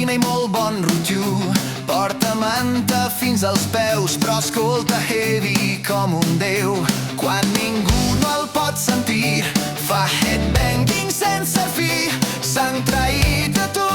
fina i molt bon rotllo. Porta manta fins als peus, però escolta heavy com un déu. Quan ningú no el pot sentir, fa headbanging sense fi. S'han traït a tu